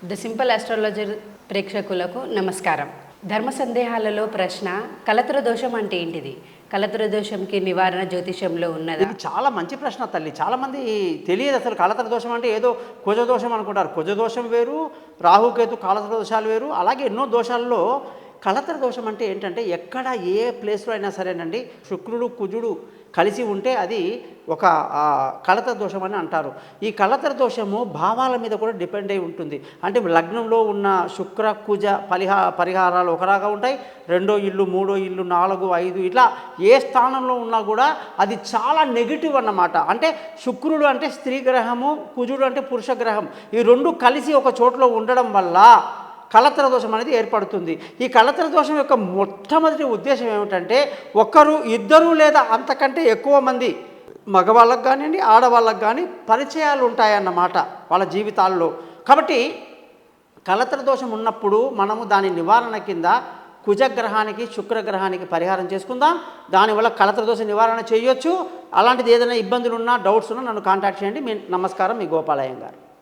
The simple astrologer ప్రేక్షకులకు నమస్కారం. ధర్మ సందేహాలలో ప్రశ్న, కలత్ర దోషం అంటే ఏంటిది? కలత్ర దోషంకి నివారణ జ్యోతిషంలో ఉన్నదా? ఇది చాలా మంచి ప్రశ్న తల్లి. చాలామంది తెలియదు అసలు కలత్ర దోషం అంటే ఏదో కుజ దోషం అనుకుంటారు. కుజ దోషం వేరు, రాహుకేతు కాలత్ర దోషాలు వేరు. అలాగే ఎన్నో దోషాల్లో కలత్ర దోషం అంటే ఏంటంటే ఎక్కడ ఏ ప్లేస్లో అయినా సరేనండి శుక్రుడు కుజుడు కలిసి ఉంటే అది ఒక కలత్ర దోషం అని అంటారు. ఈ కలత్ర దోషము భావాల మీద కూడా డిపెండ్ అయి ఉంటుంది. అంటే లగ్నంలో ఉన్న శుక్ర కుజ పరిహారాలు ఒకలాగా ఉంటాయి. 2వ ఇల్లు 3వ ఇల్లు 4, 5 ఇట్లా ఏ స్థానంలో ఉన్నా కూడా అది చాలా నెగిటివ్ అన్నమాట. అంటే శుక్రుడు అంటే స్త్రీ గ్రహము, కుజుడు అంటే పురుష గ్రహం, ఈ రెండు కలిసి ఒక చోట్లో ఉండడం వల్ల కలత్ర దోషం అనేది ఏర్పడుతుంది. ఈ కలత్ర దోషం యొక్క మొట్టమొదటి ఉద్దేశం ఏమిటంటే ఒకరు, ఇద్దరు లేదా అంతకంటే ఎక్కువ మంది మగవాళ్ళకు కానివ్వండి ఆడవాళ్ళకు కానీ పరిచయాలు ఉంటాయన్నమాట వాళ్ళ జీవితాల్లో. కాబట్టి కలత్ర దోషం ఉన్నప్పుడు మనము దాని నివారణ కింద కుజగ్రహానికి శుక్రగ్రహానికి పరిహారం చేసుకుందాం. దానివల్ల కలత్ర దోష నివారణ చేయొచ్చు. అలాంటిది ఏదైనా ఇబ్బందులు ఉన్నా డౌట్స్ ఉన్నా నన్ను కాంటాక్ట్ చేయండి. మీ నమస్కారం, మీ గోపాలయ్య గారు.